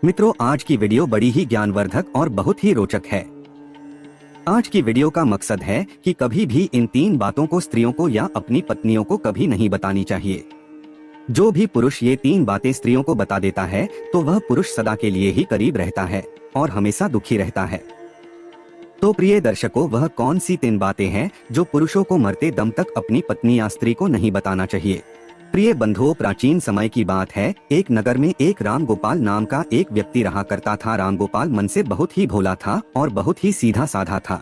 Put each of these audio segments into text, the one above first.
मित्रों, आज की वीडियो बड़ी ही ज्ञानवर्धक और बहुत ही रोचक है। आज की वीडियो का मकसद है कि कभी भी इन 3 बातों को स्त्रियों को या अपनी पत्नियों को कभी नहीं बतानी चाहिए। जो भी पुरुष ये 3 बातें स्त्रियों को बता देता है तो वह पुरुष सदा के लिए ही करीब रहता है और हमेशा दुखी रहता है। तो प्रिय दर्शकों, वह कौन सी 3 बातें हैं जो पुरुषों को मरते दम तक अपनी पत्नी या स्त्री को नहीं बताना चाहिए? प्रिय बंधुओं, प्राचीन समय की बात है। एक नगर में एक राम गोपाल नाम का एक व्यक्ति रहा करता था। राम गोपाल मन से बहुत ही भोला था और बहुत ही सीधा साधा था।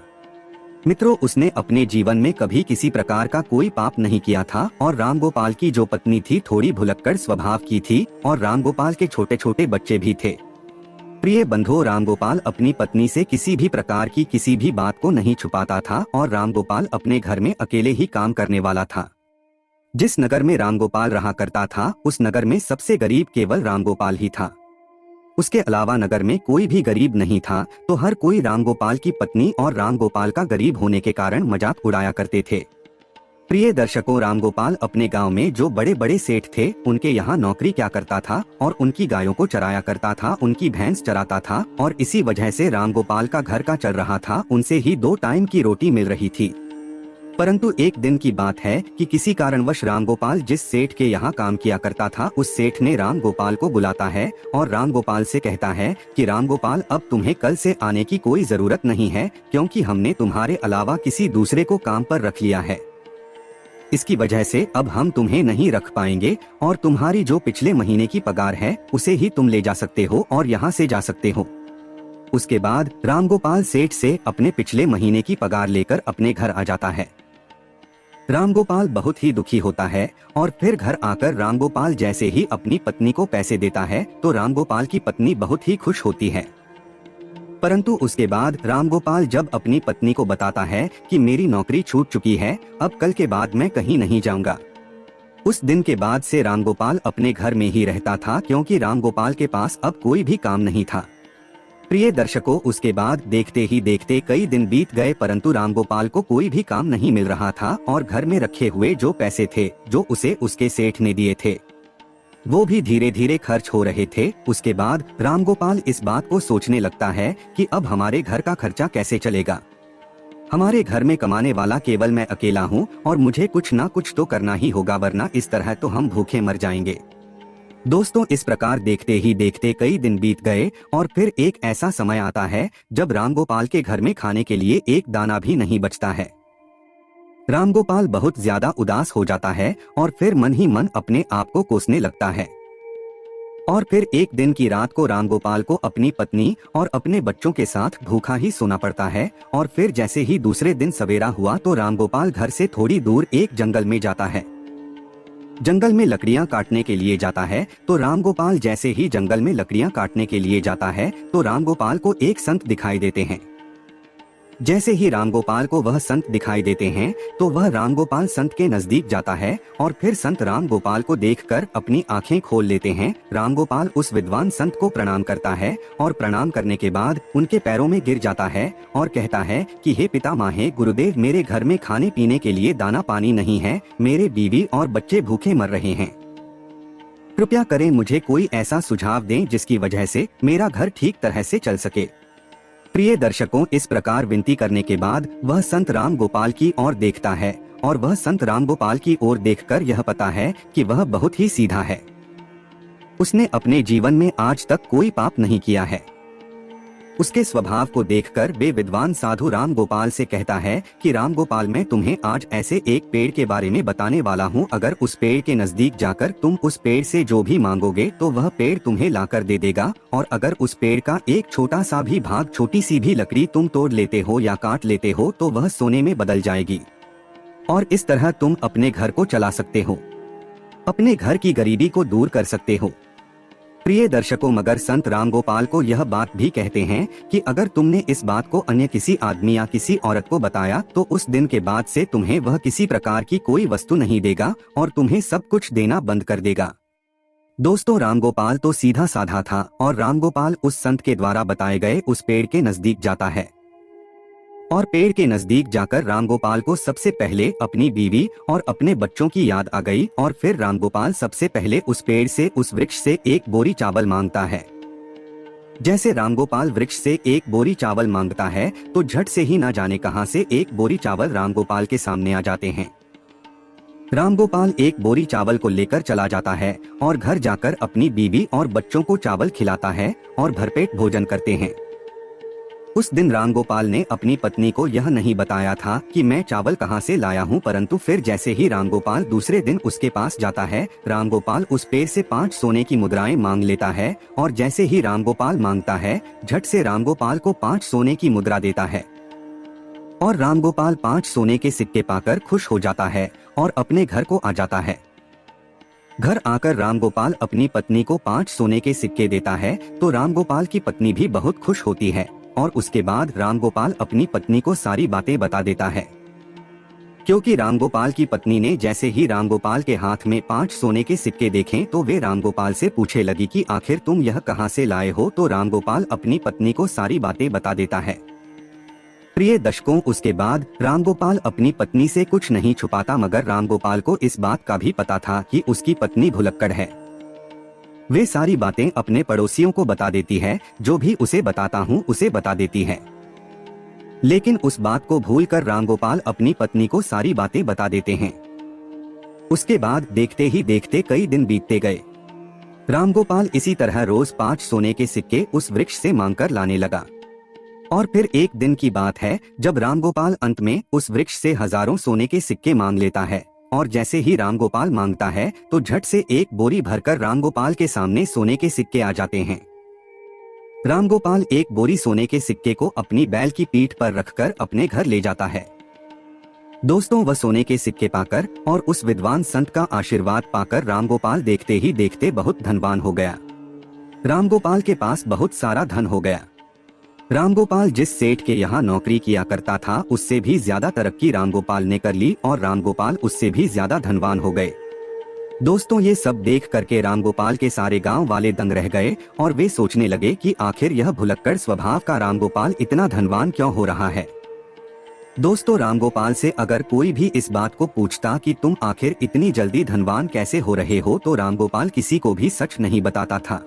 मित्रों, उसने अपने जीवन में कभी किसी प्रकार का कोई पाप नहीं किया था और राम गोपाल की जो पत्नी थी थोड़ी भुलक्कड़ स्वभाव की थी और राम गोपाल के छोटे छोटे बच्चे भी थे। प्रिय बंधुओं, राम गोपाल अपनी पत्नी से किसी भी प्रकार की किसी भी बात को नहीं छुपाता था और राम गोपाल अपने घर में अकेले ही काम करने वाला था। जिस नगर में रामगोपाल रहा करता था उस नगर में सबसे गरीब केवल रामगोपाल ही था। उसके अलावा नगर में कोई भी गरीब नहीं था, तो हर कोई रामगोपाल की पत्नी और रामगोपाल का गरीब होने के कारण मजाक उड़ाया करते थे। प्रिय दर्शकों, रामगोपाल अपने गांव में जो बड़े बड़े सेठ थे उनके यहाँ नौकरी क्या करता था और उनकी गायों को चराया करता था, उनकी भैंस चराता था और इसी वजह से रामगोपाल का घर का चल रहा था। उनसे ही 2 टाइम की रोटी मिल रही थी। परंतु एक दिन की बात है कि किसी कारणवश रामगोपाल जिस सेठ के यहाँ काम किया करता था उस सेठ ने रामगोपाल को बुलाता है और रामगोपाल से कहता है कि रामगोपाल, अब तुम्हें कल से आने की कोई जरूरत नहीं है, क्योंकि हमने तुम्हारे अलावा किसी दूसरे को काम पर रख लिया है। इसकी वजह से अब हम तुम्हें नहीं रख पाएंगे और तुम्हारी जो पिछले महीने की पगार है उसे ही तुम ले जा सकते हो और यहाँ से जा सकते हो। उसके बाद रामगोपाल सेठ से अपने पिछले महीने की पगार लेकर अपने घर आ जाता है। रामगोपाल बहुत ही दुखी होता है और फिर घर आकर रामगोपाल जैसे ही अपनी पत्नी को पैसे देता है तो रामगोपाल की पत्नी बहुत ही खुश होती है। परंतु उसके बाद रामगोपाल जब अपनी पत्नी को बताता है कि मेरी नौकरी छूट चुकी है, अब कल के बाद मैं कहीं नहीं जाऊंगा। उस दिन के बाद से रामगोपाल अपने घर में ही रहता था, क्योंकि रामगोपाल के पास अब कोई भी काम नहीं था। प्रिय दर्शकों, उसके बाद देखते ही देखते कई दिन बीत गए, परंतु रामगोपाल को कोई भी काम नहीं मिल रहा था और घर में रखे हुए जो पैसे थे जो उसे उसके सेठ ने दिए थे वो भी धीरे धीरे खर्च हो रहे थे। उसके बाद रामगोपाल इस बात को सोचने लगता है कि अब हमारे घर का खर्चा कैसे चलेगा। हमारे घर में कमाने वाला केवल मैं अकेला हूँ और मुझे कुछ ना कुछ तो करना ही होगा, वरना इस तरह तो हम भूखे मर जाएंगे। दोस्तों, इस प्रकार देखते ही देखते कई दिन बीत गए और फिर एक ऐसा समय आता है जब रामगोपाल के घर में खाने के लिए एक दाना भी नहीं बचता है। रामगोपाल बहुत ज्यादा उदास हो जाता है और फिर मन ही मन अपने आप को कोसने लगता है। और फिर एक दिन की रात को रामगोपाल को अपनी पत्नी और अपने बच्चों के साथ भूखा ही सोना पड़ता है। और फिर जैसे ही दूसरे दिन सवेरा हुआ तो रामगोपाल घर से थोड़ी दूर एक जंगल में जाता है। जंगल में लकड़ियां काटने के लिए जाता है तो रामगोपाल जैसे ही जंगल में लकड़ियां काटने के लिए जाता है तो रामगोपाल को एक संत दिखाई देते हैं। जैसे ही रामगोपाल को वह संत दिखाई देते हैं तो वह रामगोपाल संत के नजदीक जाता है और फिर संत रामगोपाल को देखकर अपनी आंखें खोल लेते हैं। रामगोपाल उस विद्वान संत को प्रणाम करता है और प्रणाम करने के बाद उनके पैरों में गिर जाता है और कहता है कि हे पितामह गुरुदेव, मेरे घर में खाने पीने के लिए दाना पानी नहीं है, मेरे बीवी और बच्चे भूखे मर रहे हैं। कृपया करें, मुझे कोई ऐसा सुझाव दें जिसकी वजह से मेरा घर ठीक तरह से चल सके। प्रिय दर्शकों, इस प्रकार विनती करने के बाद वह संत रामगोपाल की ओर देखता है और वह संत रामगोपाल की ओर देखकर यह पता है कि वह बहुत ही सीधा है। उसने अपने जीवन में आज तक कोई पाप नहीं किया है। उसके स्वभाव को देखकर वे विद्वान साधु रामगोपाल से कहता है कि रामगोपाल, मैं तुम्हें आज ऐसे एक पेड़ के बारे में बताने वाला हूँ। अगर उस पेड़ के नजदीक जाकर तुम उस पेड़ से जो भी मांगोगे तो वह पेड़ तुम्हें लाकर दे देगा, और अगर उस पेड़ का एक छोटा सा भी भाग, छोटी सी भी लकड़ी तुम तोड़ लेते हो या काट लेते हो तो वह सोने में बदल जाएगी और इस तरह तुम अपने घर को चला सकते हो, अपने घर की गरीबी को दूर कर सकते हो। प्रिय दर्शकों, मगर संत रामगोपाल को यह बात भी कहते हैं कि अगर तुमने इस बात को अन्य किसी आदमी या किसी औरत को बताया तो उस दिन के बाद से तुम्हें वह किसी प्रकार की कोई वस्तु नहीं देगा और तुम्हें सब कुछ देना बंद कर देगा। दोस्तों, रामगोपाल तो सीधा साधा था और रामगोपाल उस संत के द्वारा बताए गए उस पेड़ के नजदीक जाता है और पेड़ के नजदीक जाकर रामगोपाल को सबसे पहले अपनी बीवी और अपने बच्चों की याद आ गई और फिर रामगोपाल सबसे पहले उस पेड़ से, उस वृक्ष से एक बोरी चावल मांगता है। जैसे रामगोपाल वृक्ष से एक बोरी चावल मांगता है तो झट से ही ना जाने कहां से एक बोरी चावल रामगोपाल के सामने आ जाते हैं। रामगोपाल एक बोरी चावल को लेकर चला जाता है और घर जाकर अपनी बीवी और बच्चों को चावल खिलाता है और भरपेट भोजन करते हैं। उस दिन रामगोपाल ने अपनी पत्नी को यह नहीं बताया था कि मैं चावल कहां से लाया हूं, परंतु फिर जैसे ही रामगोपाल दूसरे दिन उसके पास जाता है, रामगोपाल उस पेड़ से 5 सोने की मुद्राएं मांग लेता है और जैसे ही रामगोपाल मांगता है, झट से रामगोपाल को 5 सोने की मुद्रा देता है और रामगोपाल 5 सोने के सिक्के पाकर खुश हो जाता है और अपने घर को आ जाता है। घर आकर रामगोपाल अपनी पत्नी को 5 सोने के सिक्के देता है तो रामगोपाल की पत्नी भी बहुत खुश होती है और उसके बाद रामगोपाल अपनी पत्नी को सारी बातें बता देता है। क्योंकि रामगोपाल की पत्नी ने जैसे ही रामगोपाल के हाथ में 5 सोने के सिक्के देखे तो वे रामगोपाल से पूछे लगी कि आखिर तुम यह कहां से लाए हो, तो रामगोपाल अपनी पत्नी को सारी बातें बता देता है। प्रिय दर्शकों, उसके बाद रामगोपाल अपनी पत्नी से कुछ नहीं छुपाता, मगर रामगोपाल को इस बात का भी पता था कि उसकी पत्नी भुलक्कड़ है। वे सारी बातें अपने पड़ोसियों को बता देती है, जो भी उसे बताता हूँ उसे बता देती है। लेकिन उस बात को भूलकर रामगोपाल अपनी पत्नी को सारी बातें बता देते हैं। उसके बाद देखते ही देखते कई दिन बीतते गए। रामगोपाल इसी तरह रोज 5 सोने के सिक्के उस वृक्ष से मांगकर लाने लगा। और फिर एक दिन की बात है जब रामगोपाल अंत में उस वृक्ष से हजारों सोने के सिक्के मांग लेता है और जैसे ही रामगोपाल मांगता है तो झट से एक बोरी भरकर रामगोपाल के सामने सोने के सिक्के आ जाते हैं। रामगोपाल एक बोरी सोने के सिक्के को अपनी बैल की पीठ पर रखकर अपने घर ले जाता है। दोस्तों, वह सोने के सिक्के पाकर और उस विद्वान संत का आशीर्वाद पाकर रामगोपाल देखते ही देखते बहुत धनवान हो गया। रामगोपाल के पास बहुत सारा धन हो गया। रामगोपाल जिस सेठ के यहाँ नौकरी किया करता था उससे भी ज्यादा तरक्की रामगोपाल ने कर ली और रामगोपाल उससे भी ज्यादा धनवान हो गए। दोस्तों, ये सब देख करके रामगोपाल के सारे गांव वाले दंग रह गए और वे सोचने लगे कि आखिर यह भुलक्कड़ स्वभाव का रामगोपाल इतना धनवान क्यों हो रहा है। दोस्तों, रामगोपाल से अगर कोई भी इस बात को पूछता कि तुम आखिर इतनी जल्दी धनवान कैसे हो रहे हो, तो रामगोपाल किसी को भी सच नहीं बताता था,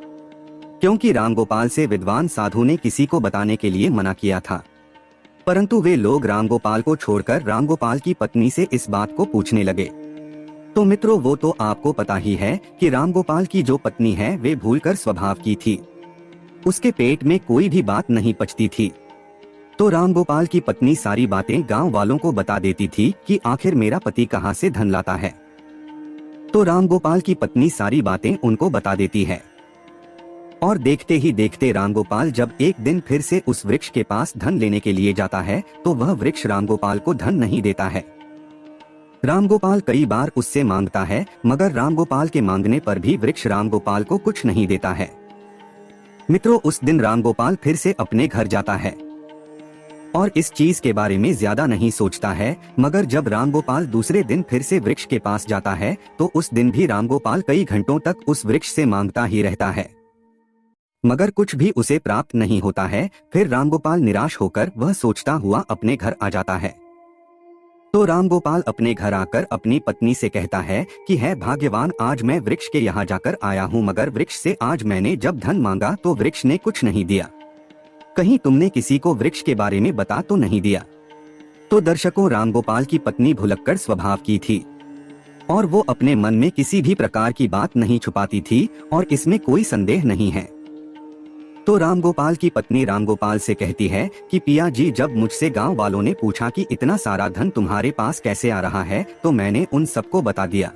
क्योंकि रामगोपाल से विद्वान साधु ने किसी को बताने के लिए मना किया था। परंतु वे लोग रामगोपाल को छोड़कर रामगोपाल की पत्नी से इस बात को पूछने लगे। तो मित्रों, वो तो आपको पता ही है कि रामगोपाल की जो पत्नी है वे भूलकर स्वभाव की थी। उसके पेट में कोई भी बात नहीं पचती थी। तो रामगोपाल की पत्नी सारी बातें गांव वालों को बता देती थी कि आखिर मेरा पति कहां से धन लाता है। तो रामगोपाल की पत्नी सारी बातें उनको बता देती है और देखते ही देखते रामगोपाल जब एक दिन फिर से उस वृक्ष के पास धन लेने के लिए जाता है तो वह वृक्ष रामगोपाल को धन नहीं देता है। रामगोपाल कई बार उससे मांगता है, मगर रामगोपाल के मांगने पर भी वृक्ष रामगोपाल को कुछ नहीं देता है। मित्रों, उस दिन रामगोपाल फिर से अपने घर जाता है और इस चीज के बारे में ज्यादा नहीं सोचता है, मगर जब रामगोपाल दूसरे दिन फिर से वृक्ष के पास जाता है तो उस दिन भी रामगोपाल कई घंटों तक उस वृक्ष से मांगता ही रहता है, मगर कुछ भी उसे प्राप्त नहीं होता है। फिर रामगोपाल निराश होकर वह सोचता हुआ अपने घर आ जाता है। तो रामगोपाल अपने घर आकर अपनी पत्नी से कहता है कि है भाग्यवान, आज मैं वृक्ष के यहाँ जाकर आया हूँ, मगर वृक्ष से आज मैंने जब धन मांगा तो वृक्ष ने कुछ नहीं दिया। कहीं तुमने किसी को वृक्ष के बारे में बता तो नहीं दिया। तो दर्शकों, रामगोपाल की पत्नी भुलक्कड़ स्वभाव की थी और वो अपने मन में किसी भी प्रकार की बात नहीं छुपाती थी और इसमें कोई संदेह नहीं है। तो रामगोपाल की पत्नी रामगोपाल से कहती है कि पिया जी, जब मुझसे गांव वालों ने पूछा कि इतना सारा धन तुम्हारे पास कैसे आ रहा है तो मैंने उन सबको बता दिया।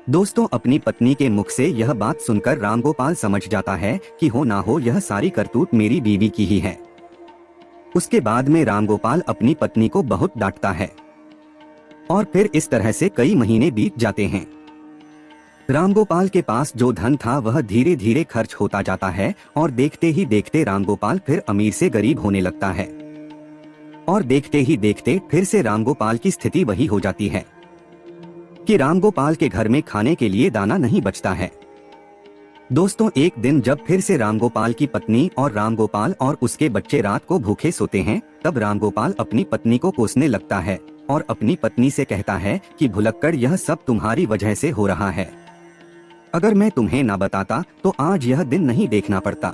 दोस्तों, अपनी पत्नी के मुख से यह बात सुनकर रामगोपाल समझ जाता है कि हो ना हो यह सारी करतूत मेरी बीवी की ही है। उसके बाद में रामगोपाल अपनी पत्नी को बहुत डांटता है और फिर इस तरह से कई महीने बीत जाते हैं। रामगोपाल के पास जो धन था वह धीरे धीरे खर्च होता जाता है और देखते ही देखते रामगोपाल फिर अमीर से गरीब होने लगता है और देखते ही देखते फिर से रामगोपाल की स्थिति वही हो जाती है कि रामगोपाल के घर में खाने के लिए दाना नहीं बचता है। दोस्तों, एक दिन जब फिर से रामगोपाल की पत्नी और रामगोपाल और उसके बच्चे रात को भूखे सोते हैं, तब रामगोपाल अपनी पत्नी को कोसने लगता है और अपनी पत्नी से कहता है कि भुलक्कड़, यह सब तुम्हारी वजह से हो रहा है। अगर मैं तुम्हें ना बताता तो आज यह दिन नहीं देखना पड़ता।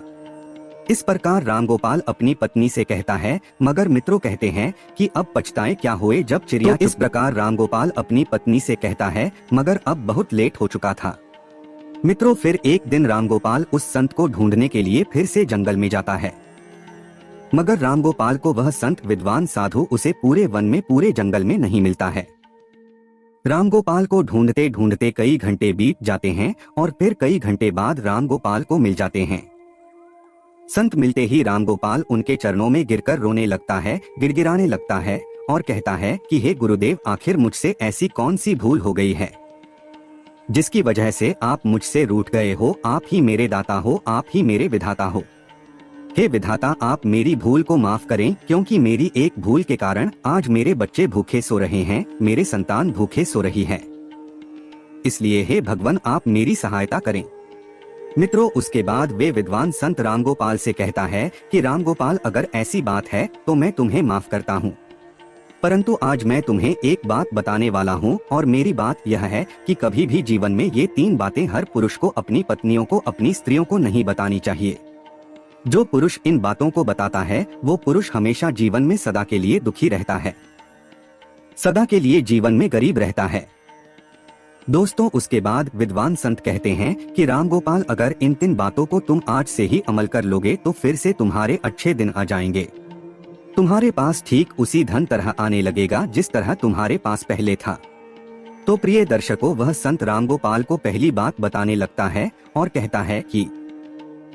इस प्रकार रामगोपाल अपनी पत्नी से कहता है, मगर मित्रों कहते हैं कि अब पछताए क्या हुए जब चिड़िया। इस प्रकार रामगोपाल अपनी पत्नी से कहता है, मगर अब बहुत लेट हो चुका था। मित्रों, फिर एक दिन रामगोपाल उस संत को ढूंढने के लिए फिर से जंगल में जाता है, मगर रामगोपाल को वह संत विद्वान साधु उसे पूरे वन में पूरे जंगल में नहीं मिलता है। रामगोपाल को ढूंढते ढूंढते कई घंटे बीत जाते हैं और फिर कई घंटे बाद रामगोपाल को मिल जाते हैं। संत मिलते ही रामगोपाल उनके चरणों में गिरकर रोने लगता है, गिड़गिड़ाने लगता है और कहता है कि हे गुरुदेव, आखिर मुझसे ऐसी कौन सी भूल हो गई है जिसकी वजह से आप मुझसे रूठ गए हो। आप ही मेरे दाता हो, आप ही मेरे विधाता हो। हे विधाता, आप मेरी भूल को माफ करें, क्योंकि मेरी एक भूल के कारण आज मेरे बच्चे भूखे सो रहे हैं, मेरे संतान भूखे सो रही है। इसलिए हे भगवान, आप मेरी सहायता करें। मित्रों, उसके बाद वे विद्वान संत रामगोपाल से कहता है कि रामगोपाल, अगर ऐसी बात है तो मैं तुम्हें माफ करता हूँ, परंतु आज मैं तुम्हें एक बात बताने वाला हूँ और मेरी बात यह है कि कभी भी जीवन में ये 3 बातें हर पुरुष को अपनी पत्नियों को, अपनी स्त्रियों को नहीं बतानी चाहिए। जो पुरुष इन बातों को बताता है वो पुरुष हमेशा जीवन में सदा के लिए दुखी रहता है, सदा के लिए जीवन में गरीब रहता है। दोस्तों, उसके बाद विद्वान संत कहते हैं कि रामगोपाल, अगर इन 3 बातों को तुम आज से ही अमल कर लोगे तो फिर से तुम्हारे अच्छे दिन आ जाएंगे। तुम्हारे पास ठीक उसी धन तरह आने लगेगा जिस तरह तुम्हारे पास पहले था। तो प्रिय दर्शकों, वह संत रामगोपाल को पहली बात बताने लगता है और कहता है कि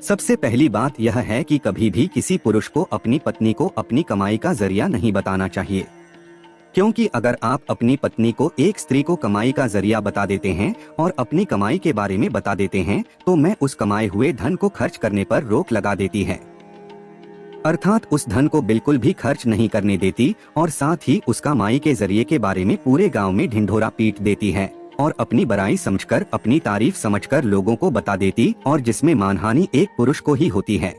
सबसे पहली बात यह है कि कभी भी किसी पुरुष को अपनी पत्नी को अपनी कमाई का जरिया नहीं बताना चाहिए, क्योंकि अगर आप अपनी पत्नी को एक स्त्री को कमाई का जरिया बता देते हैं और अपनी कमाई के बारे में बता देते हैं तो मैं उस कमाए हुए धन को खर्च करने पर रोक लगा देती है, अर्थात उस धन को बिल्कुल भी खर्च नहीं करने देती और साथ ही उस कमाई के जरिए के बारे में पूरे गांव में ढिंढोरा पीट देती है और अपनी बड़ाई समझकर, अपनी तारीफ समझकर लोगों को बता देती, और जिसमें मानहानि एक पुरुष को ही होती है।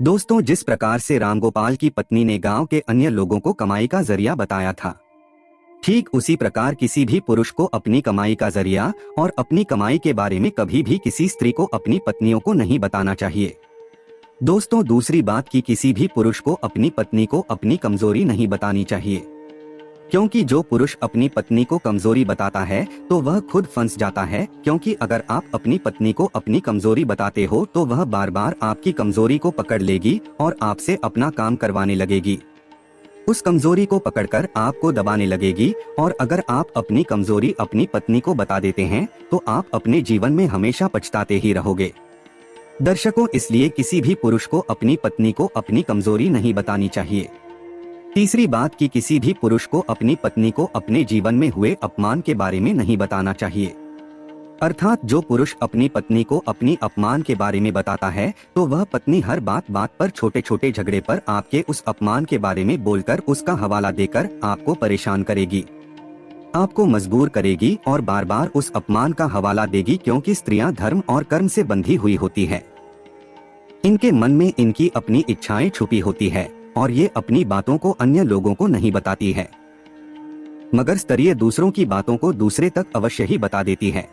दोस्तों, जिस प्रकार से रामगोपाल की पत्नी ने गांव के अन्य लोगों को कमाई का जरिया बताया था, ठीक उसी प्रकार किसी भी पुरुष को अपनी कमाई का जरिया और अपनी कमाई के बारे में कभी भी किसी स्त्री को, अपनी पत्नियों को नहीं बताना चाहिए। दोस्तों, दूसरी बात कि किसी भी पुरुष को अपनी पत्नी को अपनी कमजोरी नहीं बतानी चाहिए, क्योंकि जो पुरुष अपनी पत्नी को कमजोरी बताता है तो वह खुद फंस जाता है, क्योंकि अगर आप अपनी पत्नी को अपनी कमजोरी बताते हो तो वह बार बार आपकी कमजोरी को पकड़ लेगी और आपसे अपना काम करवाने लगेगी, उस कमजोरी को पकड़कर आपको दबाने लगेगी। और अगर आप अपनी कमजोरी अपनी पत्नी को बता देते हैं तो आप अपने जीवन में हमेशा पछताते ही रहोगे। दर्शकों, इसलिए किसी भी पुरुष को अपनी पत्नी को अपनी कमजोरी नहीं बतानी चाहिए। तीसरी बात कि किसी भी पुरुष को अपनी पत्नी को अपने जीवन में हुए अपमान के बारे में नहीं बताना चाहिए, अर्थात जो पुरुष अपनी पत्नी को अपनी अपमान के बारे में बताता है तो वह पत्नी हर बात बात पर, छोटे छोटे झगड़े पर आपके उस अपमान के बारे में बोलकर, उसका हवाला देकर आपको परेशान करेगी, आपको मजबूर करेगी और बार बार उस अपमान का हवाला देगी, क्योंकि स्त्रियां धर्म और कर्म से बंधी हुई होती है। इनके मन में इनकी अपनी इच्छाएं छुपी होती है और ये अपनी बातों को अन्य लोगों को नहीं बताती है, मगर स्त्रियां दूसरों की बातों को दूसरे तक अवश्य ही बता देती है।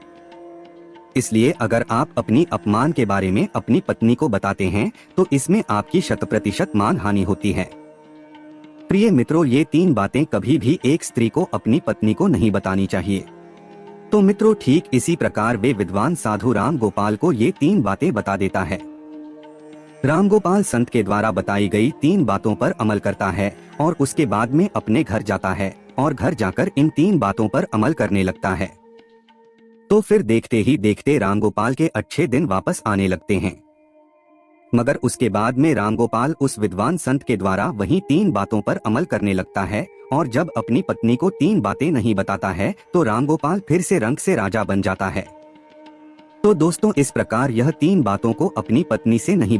इसलिए अगर आप अपनी अपमान के बारे में अपनी पत्नी को बताते हैं तो इसमें आपकी 100% मान हानि होती है। प्रिय मित्रों, ये 3 बातें कभी भी एक स्त्री को अपनी पत्नी को नहीं बतानी चाहिए। तो मित्रों, ठीक इसी प्रकार वे विद्वान साधु रामगोपाल को ये 3 बातें बता देता है। रामगोपाल संत के द्वारा बताई गई 3 बातों पर अमल करता है और उसके बाद में अपने घर जाता है और घर जाकर इन 3 बातों पर अमल करने लगता है। तो फिर देखते ही देखते रामगोपाल के अच्छे दिन वापस आने लगते हैं, मगर उसके बाद में रामगोपाल उस विद्वान संत के द्वारा वही 3 बातों पर अमल करने लगता है और जब अपनी पत्नी को 3 बातें नहीं बताता है तो रामगोपाल फिर से रंग से राजा बन जाता है। तो दोस्तों, इस प्रकार यह 3 बातों को अपनी पत्नी से नहीं